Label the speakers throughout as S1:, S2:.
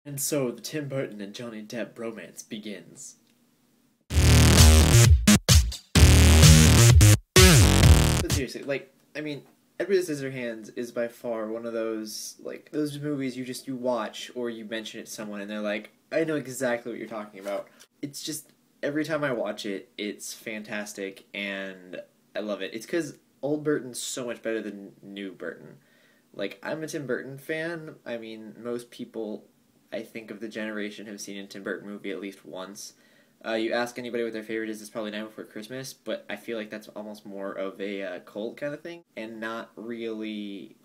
S1: And so the Tim Burton and Johnny Depp romance begins. But seriously, Edward Scissorhands is by far one of those, those movies you watch or you mention it to someone and they're like, I know exactly what you're talking about. It's just, every time I watch it, it's fantastic and I love it. It's because old Burton's so much better than new Burton. I'm a Tim Burton fan. I mean, most people, I think, of the generation have seen a Tim Burton movie at least once. You ask anybody what their favorite is, it's probably Night Before Christmas, but I feel like that's almost more of a cult kind of thing, and not really,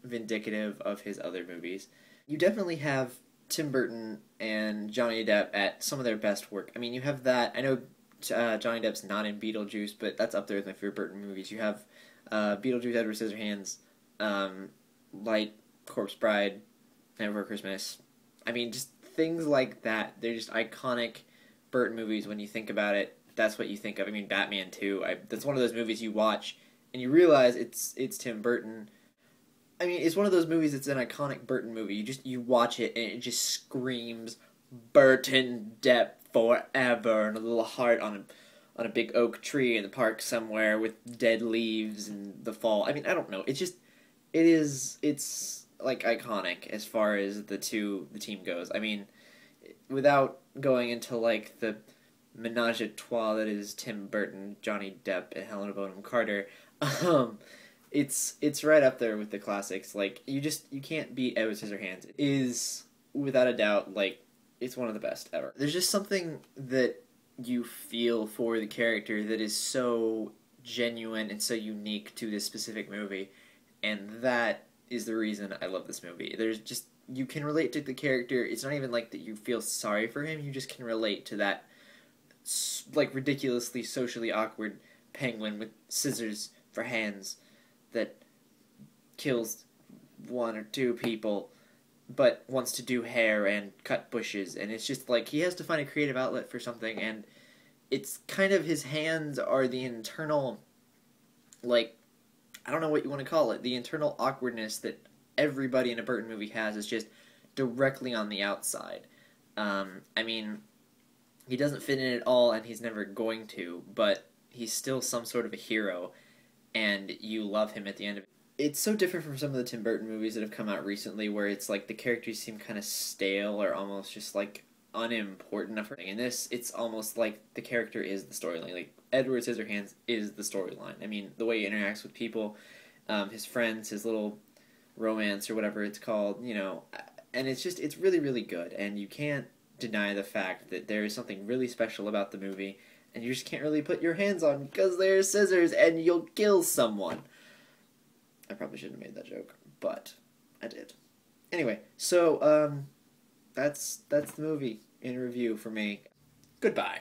S1: vindicative of his other movies. You definitely have Tim Burton and Johnny Depp at some of their best work. I mean, you have that, I know Johnny Depp's not in Beetlejuice, but that's up there with my favorite Burton movies. You have Beetlejuice, Edward Scissorhands, Corpse Bride, Night Before Christmas. I mean, just things like that. They're just iconic Burton movies. When you think about it, that's what you think of. I mean, Batman too. That's one of those movies you watch and you realize it's Tim Burton. I mean, it's one of those movies that's an iconic Burton movie. You watch it and it just screams Burton Depp forever, and a little heart on a big oak tree in the park somewhere with dead leaves in the fall. I mean, I don't know. It's iconic as far as the team goes. I mean, without going into the menage a trois that is Tim Burton, Johnny Depp, and Helena Bonham Carter, it's right up there with the classics. You can't beat Edward Scissorhands. It is without a doubt it's one of the best ever. There's just something that you feel for the character that is so genuine and so unique to this specific movie, and that is the reason I love this movie. You can relate to the character. It's not even that you feel sorry for him. You just can relate to that, ridiculously socially awkward penguin with scissors for hands that kills one or two people, but wants to do hair and cut bushes. And it's just he has to find a creative outlet for something, and it's kind of his hands are the internal, I don't know what you want to call it, the internal awkwardness that everybody in a Burton movie has is just directly on the outside. I mean, he doesn't fit in at all, and he's never going to, but he's still some sort of a hero, and you love him at the end of it. It's so different from some of the Tim Burton movies that have come out recently, where it's the characters seem kind of stale or almost just unimportant enough. In this, it's almost the character is the storyline. Edward Scissorhands is the storyline. I mean, the way he interacts with people, his friends, his little romance or whatever it's called, and it's really, really good, and you can't deny the fact that there is something really special about the movie, and you just can't really put your hands on because they're scissors and you'll kill someone. I probably shouldn't have made that joke, but I did. Anyway, so that's the movie in review for me. Goodbye.